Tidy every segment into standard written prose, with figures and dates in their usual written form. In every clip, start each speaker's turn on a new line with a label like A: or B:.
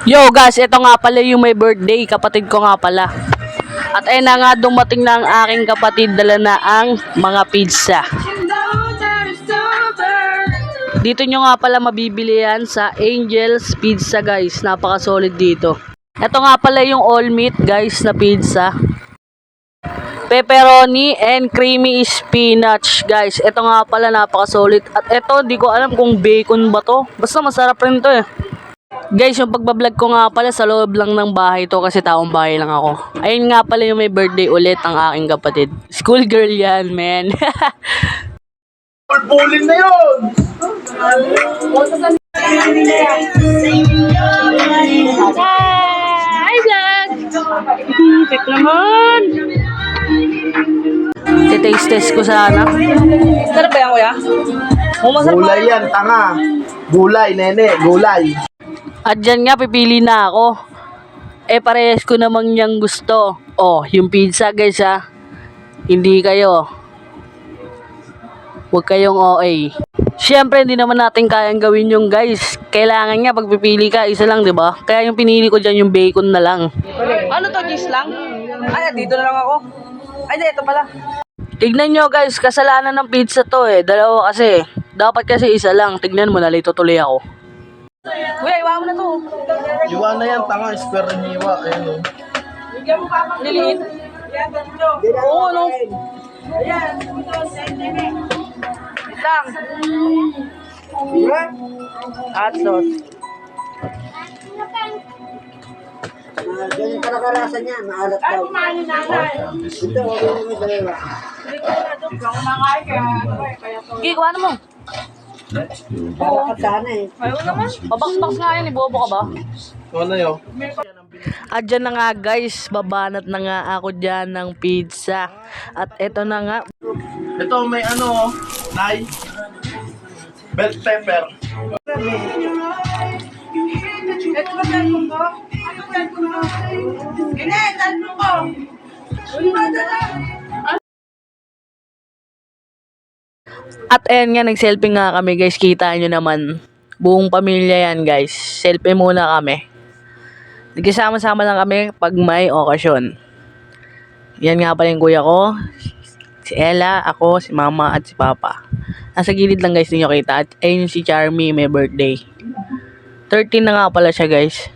A: Yo guys, ito nga pala yung may birthday, kapatid ko nga pala. At ayun na nga, dumating na ang aking kapatid, dala na ang mga pizza. Dito nyo nga pala mabibili yan sa Angel's Pizza guys, napaka solid dito. Ito nga pala yung all meat guys na pizza. Pepperoni and creamy spinach guys. Ito nga pala napaka solid. At ito, di ko alam kung bacon ba to. Basta masarap rin to eh. Guys, yung pagbablog ko nga pala sa loob lang ng bahay to kasi taong bahay lang ako. Ayun nga pala yung may birthday ulit ang aking kapatid. School girl yan, man.
B: Bulin na yun!
A: Hi, vlog! Tip naman! Titaste-test ko sana. Sarap ba yan, kuya?
B: Gulay yan, tanga. Gulay, nene, gulay.
A: At dyan nga, pipili na ako. Eh, parehas ko namang niyang gusto. Oh, yung pizza guys ha. Hindi kayo. Huwag kayong OA. Siyempre, hindi naman natin kayang gawin yung guys. Kailangan nga, pag pipili ka, isa lang, di ba? Kaya yung pinili ko dyan, yung bacon na lang. Ano to, cheese lang? Ay, dito na lang ako. Ay, ito pala. Tignan nyo guys, kasalanan ng pizza to eh. Dalawa kasi. Dapat kasi isa lang. Tignan mo, nalito tuloy ako. Kuya, iwa mo na to.
B: Iwa na yan, tanga. Square rin iwa. Ayun o.
A: Niliit? Oo, no? Wait lang. Hot sauce.
C: Ganyan talaga rasa niya, maalat daw. Ito, huwag mo yung dalawa.
A: Okay, kuha na mo.
C: Malakad sana eh.
A: Babaks-baks nga yan, ibobo ka ba?
B: Ano yun?
A: At dyan na nga guys, babanat na nga ako dyan ng pizza. At eto na nga.
B: Ito may ano, nai. Bell pepper.
C: Ito ba talpong ko? Ano talpong ko? Hindi, talpong ko!
A: At ayan nga, nag-selfie nga kami guys. Kita nyo naman. Buong pamilya yan guys. Selfie muna kami. Nagkasama-sama lang kami pag may okasyon. Yan nga pala yung kuya ko. Si Ella, ako, si mama at si papa. Nasa gilid lang guys, ninyo kita. At ayun si Charmy, may birthday. 13 na nga pala siya guys.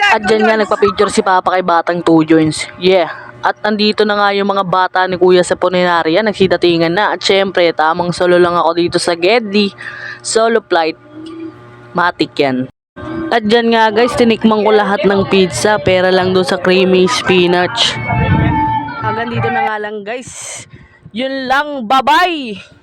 A: At dyan nga nagpa-picture si Papa kay Batang 2 joints. Yeah. At andito na nga yung mga bata ni Kuya sa Puninaria. Nagsitatingan na. At syempre, tamang solo lang ako dito sa Gedli. Solo flight. Matik yan. At dyan nga guys, tinikman ko lahat ng pizza. Pera lang doon sa creamy spinach. Hanggang dito na nga lang guys. Yun lang. Bye-bye!